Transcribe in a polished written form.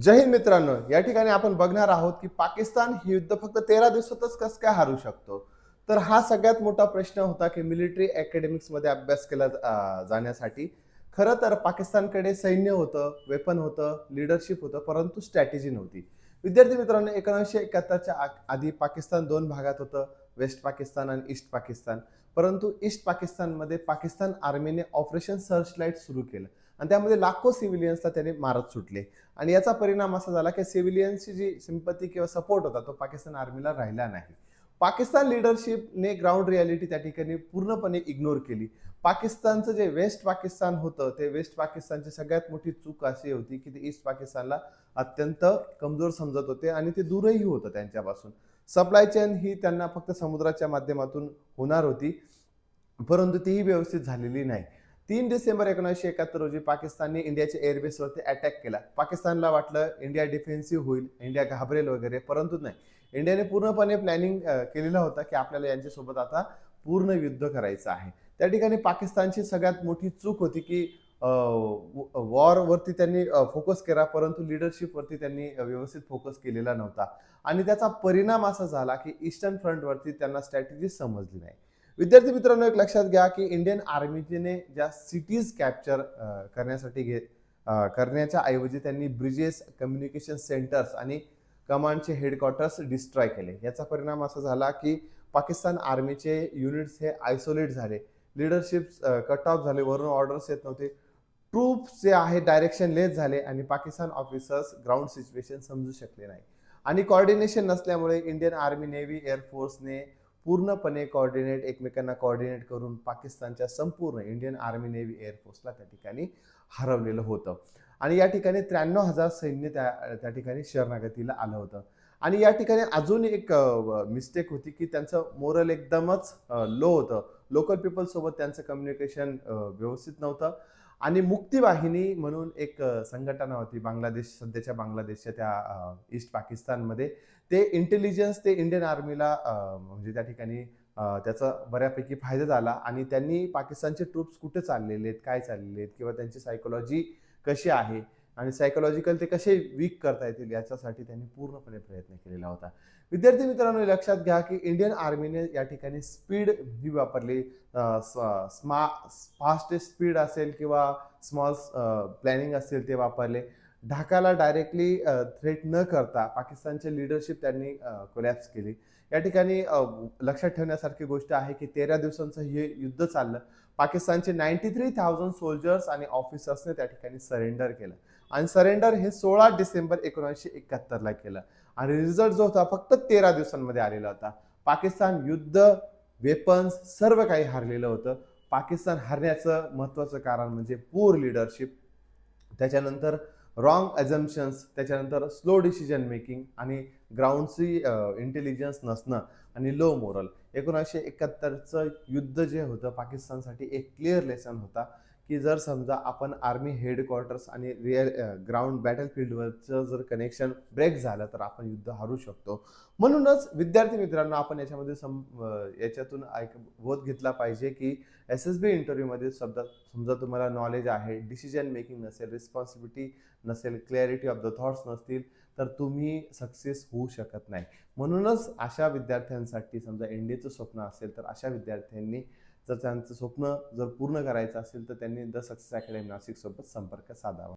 जय हिंद मित्रांनो, या ठिकाणी आपण बघणार आहोत की पाकिस्तान हे युद्ध फक्त 13 दिवसातच कसं काय हारू शकतो. तर हा सगळ्यात मोठा प्रश्न होता की मिलिटरी अकॅडमिक्स मध्ये अभ्यास केला जाण्यासाठी. खरं तर पाकिस्तानकडे सैन्य होतं, वेपन होतं, लीडरशिप होतं, परंतु स्ट्रॅटेजी नव्हती. विद्यार्थी मित्रांनो, 1971च्या आधी पाकिस्तान दोन भागात होतं, वेस्ट पाकिस्तान आणि ईस्ट पाकिस्तान. परंतु ईस्ट पाकिस्तानमध्ये पाकिस्तान आर्मीने ऑपरेशन सर्चलाइट सुरू केलं आणि त्यामध्ये लाखो सिव्हिलियन्सला त्याने मारत सुटले. आणि याचा परिणाम असा झाला की सिव्हिलियन्सची जी सिंपती किंवा सपोर्ट होता तो पाकिस्तान आर्मीला राहिला नाही. पाकिस्तान लीडरशिपने ग्राउंड रियालिटी त्या ठिकाणी पूर्णपणे इग्नोर केली. पाकिस्तानचं जे वेस्ट पाकिस्तान होतं ते वेस्ट पाकिस्तानची सगळ्यात मोठी चूक अशी होती की ते ईस्ट पाकिस्तानला अत्यंत कमजोर समजत होते आणि ते दूरही होतं त्यांच्यापासून. सप्लाय चेन ही त्यांना फक्त समुद्राच्या माध्यमातून होणार होती, परंतु तीही व्यवस्थित झालेली नाही. 3 डिसेंबर 1971 रोजी पाकिस्तानने इंडियाच्या एअरबेसवरती अटॅक केला. पाकिस्तानला वाटलं इंडिया डिफेन्सिव्ह होईल, इंडिया घाबरेल वगैरे, परंतु नाही. इंडियाने पूर्णपणे प्लॅनिंग केलेला होता की आपल्याला यांच्यासोबत आता पूर्ण युद्ध करायचं आहे. त्या ठिकाणी पाकिस्तानची सगळ्यात मोठी चूक होती की वॉरवरती त्यांनी फोकस केला, परंतु लीडरशिपवरती त्यांनी व्यवस्थित फोकस केलेला नव्हता. आणि त्याचा परिणाम असा झाला की ईस्टर्न फ्रंटवरती त्यांना स्ट्रॅटेजी समजली नाही. विद्यार्थी मित्रांनो, एक लक्षात घ्या की इंडियन आर्मीने ज्या सिटीज कॅप्चर करण्याच्या ऐवजी त्यांनी ब्रिजेस, कम्युनिकेशन सेंटर्स आणि कमांडचे हेडक्वार्टर्स डिस्ट्रॉय केले. याचा परिणाम असा झाला की पाकिस्तान आर्मीचे युनिट्स हे आयसोलेट झाले, लीडरशिप कट ऑफ झाले, वरून ऑर्डर्स येत नव्हते, ट्रूप्स जे आहे डायरेक्शन लेस झाले आणि पाकिस्तान ऑफिसर्स ग्राउंड सिच्युएशन समजू शकले नाही. आणि कॉर्डिनेशन नसल्यामुळे इंडियन आर्मी, नेव्ही, एअरफोर्सने पूर्णपणे एकमेकांना कॉर्डिनेट करून पाकिस्तानच्या संपूर्ण इंडियन आर्मी, नेव्ही, एअरफोर्सला त्या ठिकाणी हरवलेलं होतं. आणि या ठिकाणी 93,000 सैन्य त्या ठिकाणी शरणागतीला आलं होतं. आणि या ठिकाणी अजून एक मिस्टेक होती की त्यांचं मोरल एकदमच लो होतं. लोकल पीपल सोबत त्यांचं कम्युनिकेशन व्यवस्थित नव्हतं. आणि मुक्ती वाहिनी म्हणून एक संघटना होती बांगलादेश, सध्याच्या बांगलादेशच्या त्या ईस्ट पाकिस्तानमध्ये. ते इंटेलिजन्स ते इंडियन आर्मीला म्हणजे त्या ठिकाणी त्याचा बऱ्यापैकी फायदा झाला आणि त्यांनी पाकिस्तानचे ट्रूप्स कुठे चाललेले आहेत, काय चाललेले आहेत किंवा त्यांची सायकोलॉजी कशी आहे आणि सायकोलॉजिकल ते कसे वीक करता येतील याच्यासाठी त्यांनी पूर्णपणे प्रयत्न केलेला होता. विद्यार्थी मित्रांनो, लक्षात घ्या की इंडियन आर्मीने या ठिकाणी स्पीड ही वापरली. फास्टेस्ट स्पीड असेल किंवा स्मॉल प्लॅनिंग असेल ते वापरले. ढाकाला डायरेक्टली थ्रेट न करता पाकिस्तानची लीडरशिप त्यांनी कोलॅप्स केली. या ठिकाणी लक्षात ठेवण्यासारखी गोष्ट आहे की 13 दिवसांचं हे युद्ध चाललं. पाकिस्तानचे 93,000 सोल्जर्स आणि ऑफिसर्सने त्या ठिकाणी सरेंडर केलं आणि सरेंडर हे 16 डिसेंबर 1971ला केलं. आणि रिझल्ट जो होता फक्त 13 दिवसांमध्ये आलेला होता. पाकिस्तान युद्ध, वेपन्स सर्व काही हारलेलं होतं. पाकिस्तान हरण्याचं महत्त्वाचं कारण म्हणजे पूर लीडरशिप, त्याच्यानंतर रॉंग अझम्पशन्स, त्याच्यानंतर स्लो डिसिजन मेकिंग आणि ग्राउंडची इंटेलिजन्स नसणं आणि लो मोरल. 1971चं युद्ध जे होतं पाकिस्तानसाठी एक क्लिअर लेसन होता की जर समजा आपण आर्मी हेडक्वार्टर्स आणि ग्राउंड बॅटलफील्डवरचं जर कनेक्शन ब्रेक झालं तर आपण युद्ध हरू शकतो. म्हणूनच विद्यार्थी मित्रांनो, आपण याच्यामध्ये याच्यातून बोध घेतला पाहिजे की SSB इंटरव्ह्यूमध्ये समजा तुम्हाला नॉलेज आहे, डिसिजन मेकिंग नसेल, रिस्पॉन्सिबिलिटी नसेल, क्लॅरिटी ऑफ द थॉट्स नसतील, तर तुम्ही सक्सेस होऊ शकत नाही. म्हणूनच अशा विद्यार्थ्यांसाठी, समजा इंडियाचं स्वप्न असेल तर अशा विद्यार्थ्यांनी जर त्यांचं स्वप्न जर पूर्ण करायचं असेल तर त्यांनी द सक्सेस अकॅडमी नाशिक सोबत संपर्क साधावा.